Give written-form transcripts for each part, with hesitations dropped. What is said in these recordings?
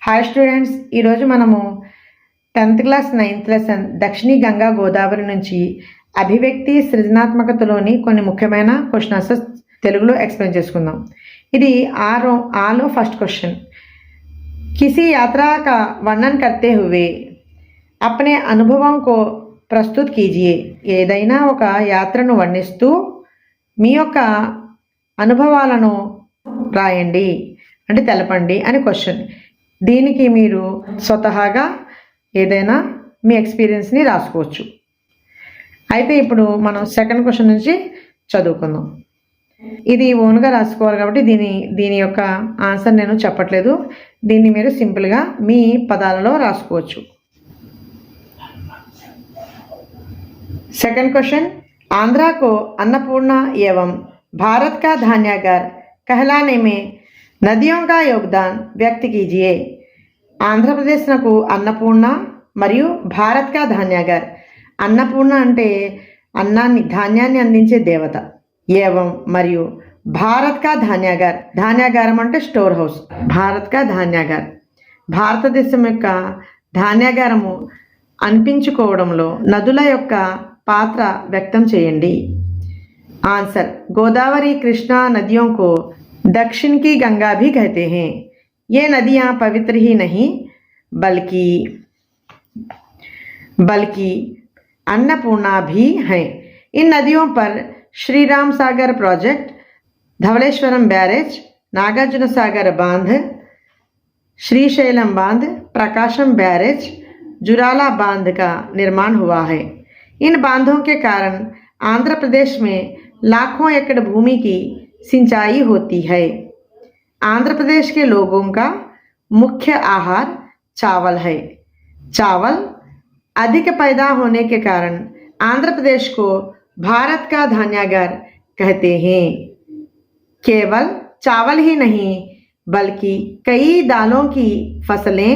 Hi students, ఈరోజు మనము 10th class 9th lesson Dakshini Ganga Godavari నుంచి అభివ్యక్తి సృజనాత్మకతలోని కొన్ని ముఖ్యమైన క్వశ్చన్ ఆన్సర్స్ తెలుగులో ఎక్స్ప్లెయిన్ చేసుకుందాం. ఇది ఆలో ఫస్ట్ క్వశ్చన్. किसी यात्रा का वर्णन करते हुए अपने అనుభవం को ప్రస్తుత్ కీజియే. ఏదైనా ఒక యాత్రను వర్ణిస్తూ మీ యొక్క అనుభవాలను రాయండి అంటే తెలపండి అని క్వశ్చన్. దీనికి మీరు స్వతహాగా ఏదైనా మీ ఎక్స్పీరియన్స్ని రాసుకోవచ్చు. అయితే ఇప్పుడు మనం సెకండ్ క్వశ్చన్ నుంచి చదువుకుందాం. ఇది ఓన్గా రాసుకోవాలి కాబట్టి దీని యొక్క ఆన్సర్ నేను చెప్పట్లేదు. దీన్ని మీరు సింపుల్గా మీ పదాలలో రాసుకోవచ్చు. सेकंड क्वेश्चन, आंध्रा को अन्नपूर्णा एवं भारत का धान्यागार कहलाने में नदियों का योगदान व्यक्त कीजिए. ఆంధ్రప్రదేశ్నకు అన్నపూర్ణ మరియు భారత్ కా ధాన్యాగార్. అన్నపూర్ణ అంటే ధాన్యాన్ని అందించే దేవత. ఏవం మరియు భారత్ కా ధాన్యాగార్, ధాన్యాగారం అంటే స్టోర్ హౌస్. భారత్ కా ధాన్యాగార్, భారతదేశం యొక్క ధాన్యాగారము అనిపించుకోవడంలో నదుల యొక్క పాత్ర వ్యక్తం చేయండి. आंसर, गोदावरी कृष्णा नदियों को दक्षिण की गंगा भी कहते हैं. ये नदियाँ पवित्र ही नहीं बल्कि अन्नपूर्णा भी हैं. इन नदियों पर श्री राम सागर प्रोजेक्ट, धवलेश्वरम बैरेज, नागार्जुन सागर बांध, श्रीशैलम बांध, प्रकाशम बैरेज, जुराला बांध का निर्माण हुआ है. इन बांधों के कारण आंध्र प्रदेश में लाखों एकड़ भूमि की सिंचाई होती है. आंध्र प्रदेश के लोगों का मुख्य आहार चावल है. चावल अधिक पैदा होने के कारण आंध्र प्रदेश को भारत का धान्यागार कहते हैं. केवल चावल ही नहीं बल्कि कई दालों की फसलें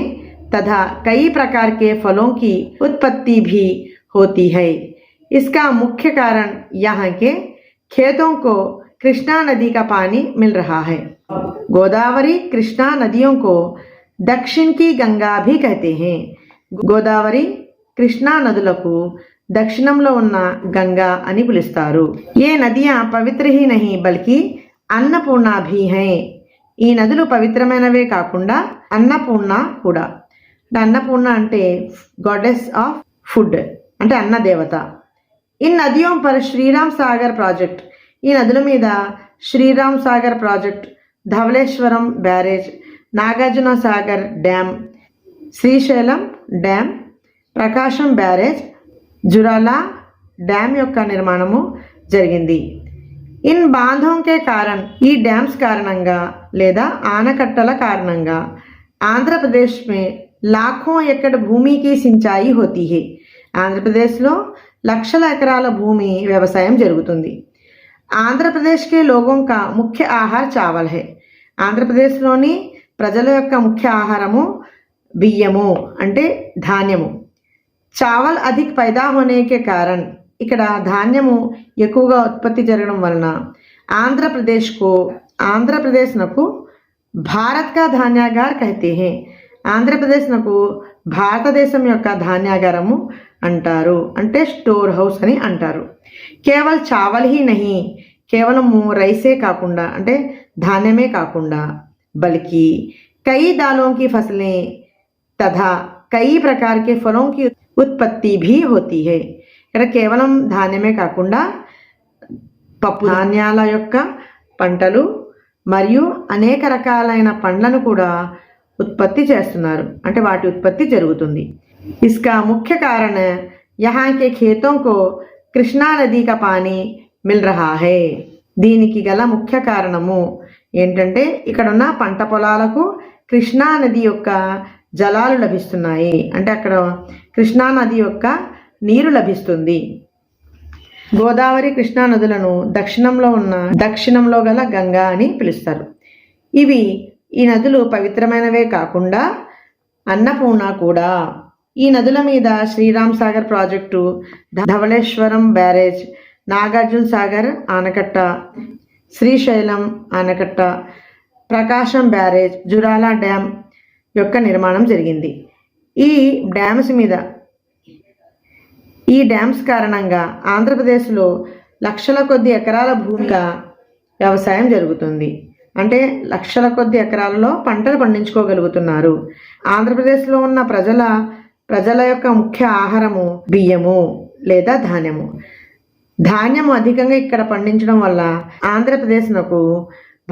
तथा कई प्रकार के फलों की उत्पत्ति भी होती है. इसका मुख्य कारण यहाँ के खेतों को कृष्णा नदी का पानी मिल रहा है. गोदावरी कृष्णा नदियों को दक्षिण की गंगा भी कहते हैं. గోదావరి కృష్ణా నదులకు దక్షిణంలో ఉన్న గంగా అని పిలుస్తారు. ఏ Nadia Pavitra he Nahi బల్కి Annapurna Bhi high. ఈ నదులు పవిత్రమైనవే కాకుండా అన్నపూర్ణ కూడా. అన్నపూర్ణ అంటే గాడెస్ ఆఫ్ ఫుడ్ అంటే అన్న దేవత. ఈ నదియోं पर శ్రీరామ్ సాగర్ ప్రాజెక్ట్, ఈ నదుల మీద Sriram Sagar project, Dhavaleswaram barrage, Nagarjuna Sagar dam, Srisailam dam, Prakasam barrage, Jurala dam యొక్క నిర్మాణము జరిగింది. ఇన్ బాంధోం కే కారణ్, ఈ డ్యామ్స్ కారణంగా లేదా ఆనకట్టల కారణంగా ఆంధ్రప్రదేశ్ మే లాఖోं एकड़ భూమి की सिंचाई होती है. ఆంధ్రప్రదేశ్లో లక్షల ఎకరాల భూమి వ్యవసాయం జరుగుతుంది. ఆంధ్రప్రదేశ్కే లోగోం కా ముఖ్య ఆహార చావల్ హై. ఆంధ్రప్రదేశ్లోని ప్రజల యొక్క ముఖ్య ఆహారము బియ్యము అంటే ధాన్యము. చావల్ అధిక్ పైదా హోనేకే కారణ్, ఇక్కడ ధాన్యము ఎక్కువగా ఉత్పత్తి జరగడం వలన ఆంధ్రప్రదేశ్నకు భారత్ కా ధాన్యాగార్ కహతే హై. ఆంధ్రప్రదేశ్నకు భారతదేశం యొక్క ధాన్యాగారము అంటారు అంటే స్టోర్ హౌస్ అని అంటారు. కేవల్ చావల్ హీ నహీ, కేవలము రైసే కాకుండా అంటే ధాన్యమే కాకుండా బల్కి కై దాలోं की फसलें तथा कई प्रकार के फलों की उत्पत्ति भी होती है. ఇక్కడ కేవలం ధాన్యమే కాకుండా పప్పు ధాన్యాల యొక్క పంటలు మరియు అనేక రకాలైన పండ్లను కూడా ఉత్పత్తి చేస్తున్నారు అంటే వాటి ఉత్పత్తి జరుగుతుంది. इसका मुख्य कारण यहाँ के खेतों को कृष्णा नदी का पानी मिल रहा है. దీనికి గల ముఖ్య కారణము ఏంటంటే ఇక్కడ ఉన్న పంట పొలాలకు కృష్ణా నది యొక్క జలాలు లభిస్తున్నాయి అంటే అక్కడ కృష్ణా నది యొక్క నీరు లభిస్తుంది. గోదావరి కృష్ణా నదులను దక్షిణంలో గల గంగా అని పిలుస్తారు. ఈ నదులు పవిత్రమైనవే కాకుండా అన్నపూర్ణ కూడా. ఈ నదుల మీద శ్రీరామ్ సాగర్ ప్రాజెక్టు, ధవళేశ్వరం బ్యారేజ్, నాగార్జున సాగర్ ఆనకట్ట, శ్రీశైలం ఆనకట్ట, ప్రకాశం బ్యారేజ్, జురాలా డ్యామ్ యొక్క నిర్మాణం జరిగింది. ఈ డ్యామ్స్ కారణంగా ఆంధ్రప్రదేశ్లో లక్షల కొద్ది ఎకరాల భూమిగా వ్యవసాయం జరుగుతుంది. అంటే లక్షల కొద్ది ఎకరాలలో పంటలు పండించుకోగలుగుతున్నారు. ఆంధ్రప్రదేశ్లో ఉన్న ప్రజల యొక్క ముఖ్య ఆహారము బియ్యము లేదా ధాన్యము. ధాన్యము అధికంగా ఇక్కడ పండించడం వల్ల ఆంధ్రప్రదేశ్నకు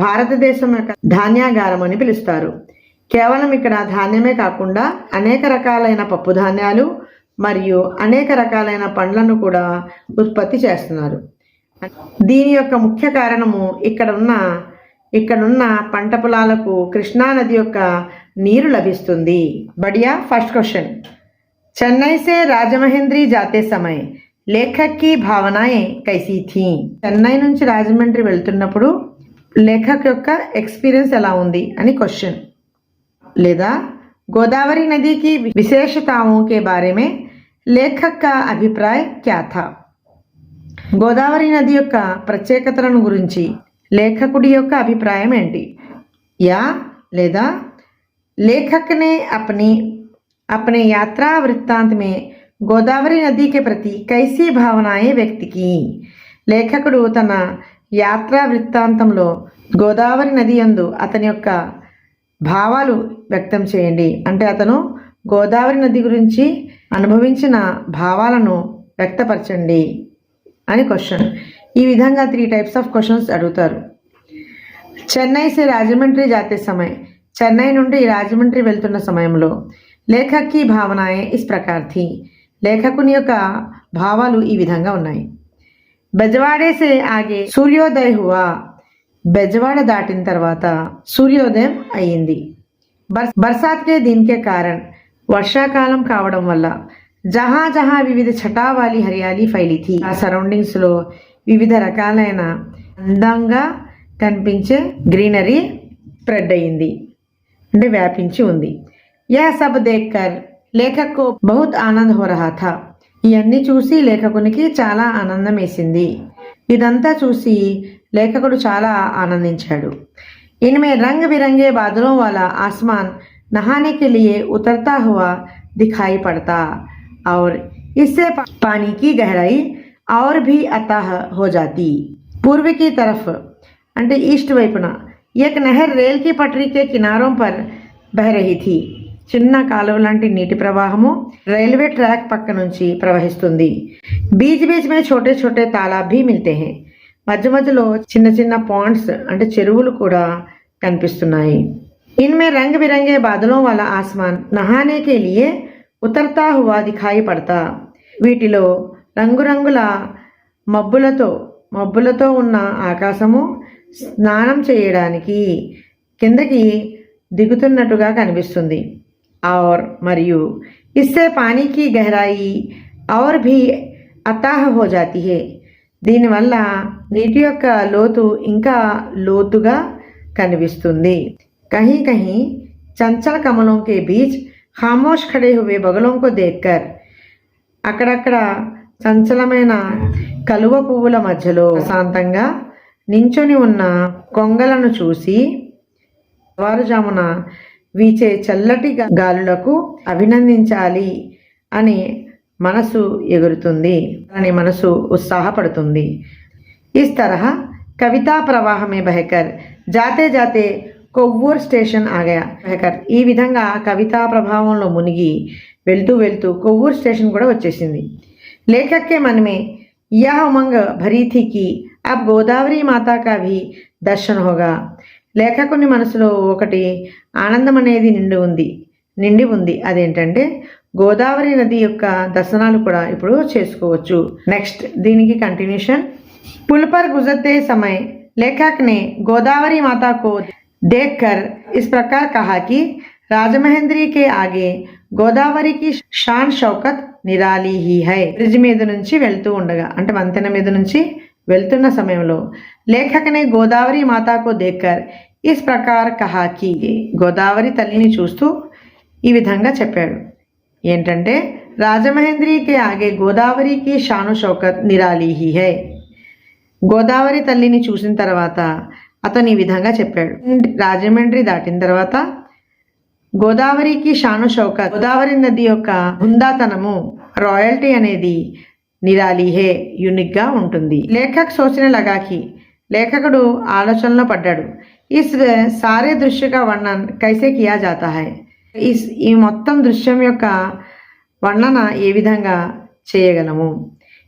భారతదేశం యొక్క ధాన్యాగారం అని పిలుస్తారు. కేవలం ఇక్కడ ధాన్యమే కాకుండా అనేక రకాలైన పప్పు ధాన్యాలు మరియు అనేక రకాలైన పండ్లను కూడా ఉత్పత్తి చేస్తున్నారు. దీని యొక్క ముఖ్య కారణము ఇక్కడున్న పంట పొలాలకు కృష్ణా నది యొక్క నీరు లభిస్తుంది. बढ़िया. फर्स्ट क्वेश्चन, चेन्नई से राजमहेंद्री जाते समय लेखक की भावनाएं कैसी थी? చెన్నై నుంచి రాజమండ్రి వెళ్తున్నప్పుడు లేఖక్ యొక్క ఎక్స్పీరియన్స్ ఎలా ఉంది అని క్వశ్చన్. లేదా गोदावरी नदी की विशेषताओं के बारे में लेखक का अभिप्राय क्या था? గోదావరి నది యొక్క ప్రత్యేకతలను గురించి లేఖకుడి యొక్క అభిప్రాయం ఏంటి? या లేదా लेखक ने अपने यात्रा वृत्तांत में गोदावरी नदी के प्रति कैसी भावनाएं व्यक्त की? లేఖకుడు తన యాత్రా వృత్తాంతంలో గోదావరి నది యందు అతని యొక్క భావాలు వ్యక్తం చేయండి. అంటే అతను గోదావరి నది గురించి అనుభవించిన భావాలను వ్యక్తపరచండి అని క్వశ్చన్. ఈ విధంగా 3 టైప్స్ ఆఫ్ క్వశ్చన్స్ అడుగుతారు. చెన్నై సే రాజమండ్రి జాతే సమయ, చెన్నై నుండి రాజమండ్రి వెళ్తున్న సమయంలో లేఖక్ की भावनाएं इस प्रकार थी, లేఖకుని యొక్క భావాలు ఈ విధంగా ఉన్నాయి. బెజవాడే సే ఆగే సూర్యోదయ హువా, బెజవాడ దాటిన తర్వాత సూర్యోదయం అయ్యింది. బర్సాత్ కే దిన్ కే కారణ్, వర్షాకాలం కావడం వల్ల జహా జహా వివిధ ఛటా వాली హరియాలి ఫైలి థీ, ఆ సరౌండింగ్స్లో వివిధ రకాలైన అందంగా కనిపించే గ్రీనరీ స్ప్రెడ్ అయ్యింది, అంటే వ్యాపించి ఉంది. यह सब देखकर लेखक को बहुत आनंद हो रहा था, ఇవన్నీ చూసి లేఖకునికి చాలా ఆనందం వేసింది. ఇదంతా చూసి లేఖకుడు చాలా ఆనందించాడు. इनमें रंग बिरंगे बादलों वाला आसमान नहाने के लिए उतरता हुआ दिखाई पड़ता और इससे पानी की गहराई और भी अथाह हो जाती. पूर्व की तरफ అంటే ఈస్ట్ వైపున एक नहर रेल की पटरी के किनारों पर बह रही थी, చిన్న కాలువ లాంటి నీటి ప్రవాహము రైల్వే ట్రాక్ పక్క నుంచి ప్రవహిస్తుంది. బీచ్ బీచ్ మే छोटे छोटे तालाब भी मिलते हैं, మధ్య మధ్యలో చిన్న చిన్న పాండ్స్ అంటే చెరువులు కూడా కనిపిస్తున్నాయి. इनमें रंग बिरंगे बादलों वाला आसमान नहाने के लिए उतरता हुआ दिखाई पड़ता, వీటిలో రంగురంగుల మబ్బులతో ఉన్న ఆకాశము స్నానం చేయడానికి కిందకి దిగుతున్నట్టుగా కనిపిస్తుంది. और మరియు इससे पानी की गहराई और भी अथाह हो जाती है, దీనివల్ల నీటి యొక్క లోతు ఇంకా లోతుగా కనిపిస్తుంది. कहीं कहीं चंचल कमलों के बीच खामोश खड़े हुए बगलों को देखकर, అక్కడక్కడ చంచలమైన కలువ పువ్వుల మధ్యలో ప్రశాంతంగా నించొని ఉన్న కొంగలను చూసి వారుజామున వీచే చల్లటి గాలులకు అభినందించాలి అని మనసు ఎగురుతుంది, అని మనసు ఉత్సాహపడుతుంది. इस तरह कविता प्रवाह में बहकर जाते जाते కొవ్వూర్ స్టేషన్ ఆగా బహకర్, ఈ విధంగా కవితా ప్రభావంలో మునిగి వెళ్తూ వెళ్తూ కొవ్వూర్ స్టేషన్ కూడా వచ్చేసింది. లేఖక్ కే मन में यह उमंग भरी थी कि अब गोदावरी माता का भी दर्शन होगा, లేఖకుని మనసులో ఒకటి ఆనందం అనేది నిండి ఉంది. అదేంటంటే గోదావరి నది యొక్క దర్శనాలు కూడా ఇప్పుడు చేసుకోవచ్చు. నెక్స్ట్ దీనికి కంటిన్యూషన్. పుల్ పర్ గుజరతే समय लेखक ने गोदावरी माता को देखकर इस प्रकार कहा कि రాజమహేంద్రి के आगे గోదావరి की शान शौकत निराली ही है. బ్రిడ్జ్ మీద నుంచి వెళ్తూ ఉండగా అంటే వంతెన మీద నుంచి వెళ్తున్న సమయంలో లేఖకనే గోదావరి మాతాకు దేక్కర్ ఇస్ ప్రకార్ కహా కి, గోదావరి తల్లిని చూస్తూ ఈ విధంగా చెప్పాడు. ఏంటంటే రాజమహేంద్రికి ఆగే గోదావరికి షాను షౌకత్ నిరాలి హీ హై, గోదావరి తల్లిని చూసిన తర్వాత అతను ఈ విధంగా చెప్పాడు. రాజమండ్రి దాటిన తర్వాత గోదావరికి షాను షౌకత్, గోదావరి నది యొక్క హుందాతనము, రాయల్టీ అనేది నిరాలి హే, యూనిక్ గా ఉంటుంది. లేఖక్ సోచనే లగా కి, లేఖకుడు ఆలోచనలో పడ్డాడు. ఇస్ సారే దృశ్య కా వర్ణన్ కైసే కియా జాతా హై, ఈ మొత్తం దృశ్యం యొక్క వర్ణన ఏ విధంగా చేయగలము.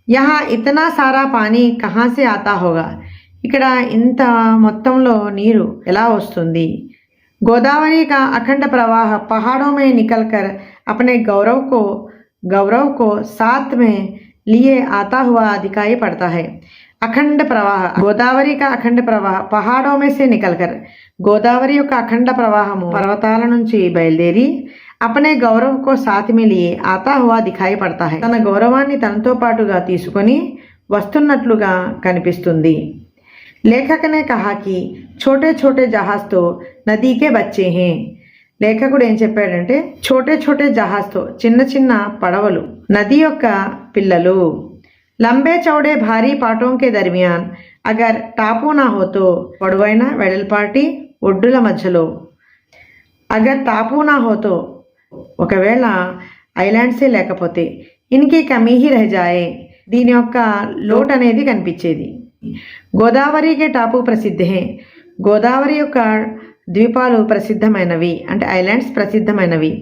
యహా ఇతనా సారా పానీ కహా సే ఆతా హోగా, ఇక్కడ ఇంత మొత్తంలో నీరు ఎలా వస్తుంది. గోదావరి కా అఖండ ప్రవాह पहाड़ों में निकलकर अपने गौरव को साथ में लिए आता हुआ दिखाई पड़ता है. అఖండ ప్రవాహ, గోదావరి కా అఖండ ప్రవాహ పహాడో మే సే నికల్కర్, గోదావరి యొక్క అఖండ ప్రవాహము పర్వతాల నుంచి బయలుదేరి అపనే గౌరవ్ కో సాత్ మే లియే ఆతా హువా దిఖాయి పడతా హై, తన గౌరవాన్ని తనతో పాటుగా తీసుకొని వస్తున్నట్లుగా కనిపిస్తుంది. లేఖక్ నే కహా కి ఛోటే ఛోటే జహాజ్తో నదీకే బచ్చే హే, లేఖకుడు ఏం చెప్పాడంటే ఛోటే ఛోటే జహాజ్తో చిన్న చిన్న పడవలు నది యొక్క పిల్లలు. లంబే చౌడే భారీ పాటోం కే దర్మియాన్ అగర్ టాపు నా హోతో, పొడవైన వెడల్పాటి ఒడ్డుల మధ్యలో, అగర్ టాపు నా హోతో ఒకవేళ ఐలాండ్సే లేకపోతే, ఇన్కి కమీ హీ రహ జాయే దీని యొక్క లోట్ అనేది కనిపించేది. గోదావరికి టాపు ప్రసిద్ధే, గోదావరి యొక్క ద్వీపాలు ప్రసిద్ధమైనవి అంటే ఐలాండ్స్ ప్రసిద్ధమైనవి.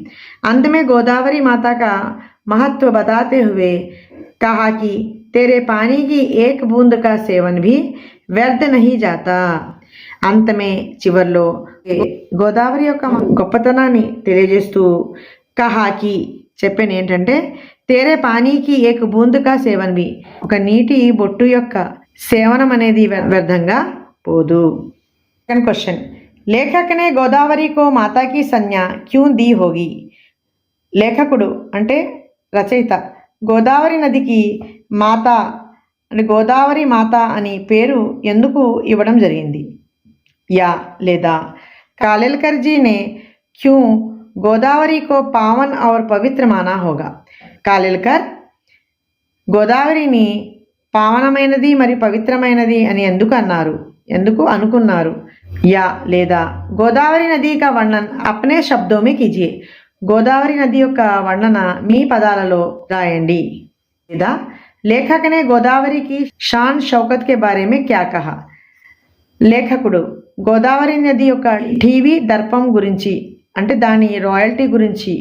అంతమే గోదావరి మాతా కా महत्व बताते हुए कहा कि तेरे पानी की एक बूंद का सेवन भी व्यर्थ नहीं जाता. అంతమే చివర్లో గోదావరి యొక్క గొప్పతనాన్ని తెలియజేస్తూ కహాకి చెప్పాను ఏంటంటే తేరే పానీకి ఏక బూందుకా సేవన్ బి, ఒక నీటి బొట్టు యొక్క సేవనం అనేది వ్యర్థంగా పోదు. సెకండ్ క్వశ్చన్, లేఖక్ నే గోదావరి కో మాతా కి సంజ్ఞా క్యూ दी होगी, లేఖకుడు అంటే రచయిత గోదావరి నదికి మాత అంటే గోదావరి మాత అని పేరు ఎందుకు ఇవ్వడం జరిగింది. या లేదా कालेलकर जी ने क्यों गोदावरी को पावन और पवित्र माना होगा, కాలేల్కర్ గోదావరిని పావనమైనది మరియు పవిత్రమైనది అని ఎందుకు అనుకున్నారు. या లేదా గోదావరి నది కా వర్ణన్ అప్నే శబ్దో మే కీజియే, గోదావరి నది యొక్క వర్ణన మీ పదాలలో రాయండి. లేదా లేఖక్ నే గోదావరి కి షాన్ షౌకత్ కే బారే మే క్యా కహా, లేఖకుడు గోదావరి నది యొక్క టీవీ దర్పం గురించి అంటే దాని రాయల్టీ గురించి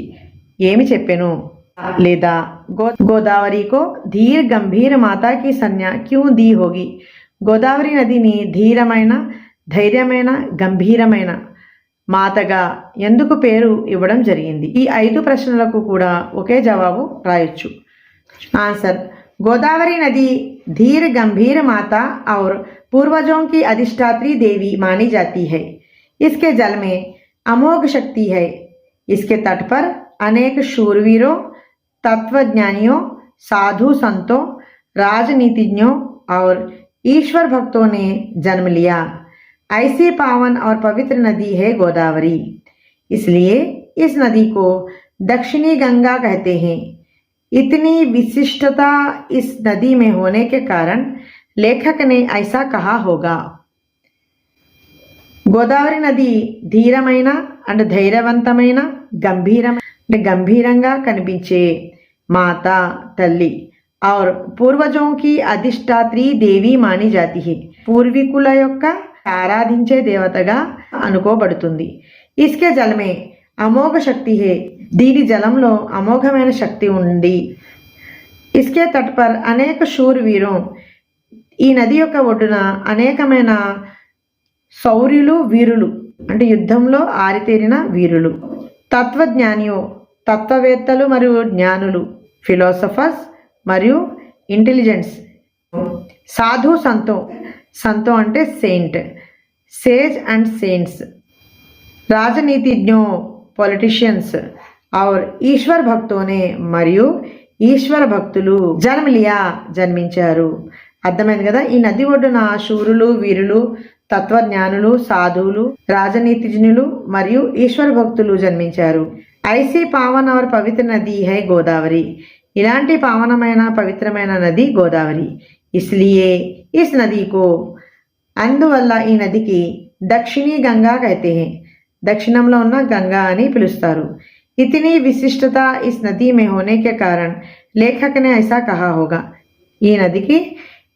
ఏమి చెప్పెను. లేదా గోదావరి కో ధీర్ గంభీర్ మాతా కి సంజ్ఞా క్యూ दी होगी, గోదావరి నదిని ధీరమైన ధైర్యమైన గంభీరమైన మాతగా ఎందుకు పేరు ఇవ్వడం జరిగింది. ఈ 5 ప్రశ్నలకు కూడా ఒకే జవాబు రాయొచ్చు. ఆన్సర్, गोदावरी नदी धीर गंभीर माता और पूर्वजों की अधिष्ठात्री देवी मानी जाती है. इसके जल में अमोघ शक्ति है. इसके तट पर अनेक शूरवीरों, तत्वज्ञानियों, साधु संतों, राजनीतिज्ञों और ईश्वर भक्तों ने जन्म लिया. ऐसी पावन और पवित्र नदी है गोदावरी, इसलिए इस नदी को दक्षिणी गंगा कहते हैं. इतनी विशिष्टता इस नदी में होने के कारण लेखक ने ऐसा कहा होगा. గోదావరి నది ధీరమైన అంటే ధైర్యవంతమైన గంభీరంగా కనిపించే మాత తల్లి और పూర్వజోं की अधिष्ठात्री దేవి మాని జాతి है, పూర్వీకుల యొక్క ఆరాధించే దేవతగా అనుకోబడుతుంది. ఇస్కే జలమే అమోఘ శక్తి హే, దీని జలంలో అమోఘమైన శక్తి ఉంది. ఇస్కే తట్ పర్ అనేక శూరవీరం, ఈ నది యొక్క ఒడ్డున అనేకమైన శౌర్యులు వీరులు అంటే యుద్ధంలో ఆరితేరిన వీరులు. తత్వజ్ఞానియో, తత్వవేత్తలు మరియు జ్ఞానులు, ఫిలాసఫర్స్ మరియు ఇంటెలిజెంట్స్. సాధు సంతో అంటే సెయింట్, సేజ్ అండ్ సెయింట్స్. రాజనీతిజ్ఞో పొలిటీషియన్స్ और ఈశ్వర్ భక్తోనే మరియు ఈశ్వర భక్తులు జన్మించారు. అర్థమైంది కదా. ఈ నది ఒడ్డున శూరులు వీరులు, తత్వజ్ఞానులు, సాధువులు, రాజనీతిజ్ఞులు మరియు ఈశ్వర భక్తులు జన్మించారు. ఐసీ పావన్ और పవిత్ర నది హై గోదావరి, ఇలాంటి పావనమైన పవిత్రమైన నది గోదావరి. ఇస్లియే ఇస్ నది కో, అందువల్ల ఈ నదికి దక్షిణీ గంగా కైతే హై, దక్షిణంలో ఉన్న గంగా అని పిలుస్తారు. इतनी विशिष्टता इस नदी में होने के कारण लेखक ने ऐसा कहा होगा. ఈ నదికి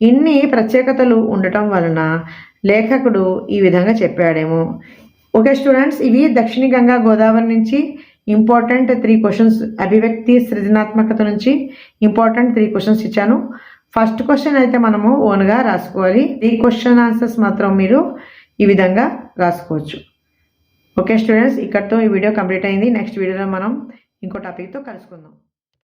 ఇన్ని ప్రత్యేకతలు ఉండటం వలన లేఖకుడు ఈ విధంగా చెప్పాడేమో. ఓకే స్టూడెంట్స్, ఇవి దక్షిణ గంగా గోదావరి నుంచి ఇంపార్టెంట్ 3 క్వశ్చన్స్, అభివ్యక్తి సృజనాత్మకత నుంచి ఇంపార్టెంట్ 3 క్వశ్చన్స్ ఇచ్చాను. ఫస్ట్ క్వశ్చన్ అయితే మనము ఓన్గా రాసుకోవాలి. ఈ క్వశ్చన్ ఆన్సర్స్ మాత్రం మీరు ఈ విధంగా రాసుకోవచ్చు. ఓకే స్టూడెంట్స్, ఇక్కడితో ఈ వీడియో కంప్లీట్ అయింది. నెక్స్ట్ వీడియోలో మనం ఇంకో టాపిక్తో కలుసుకుందాం.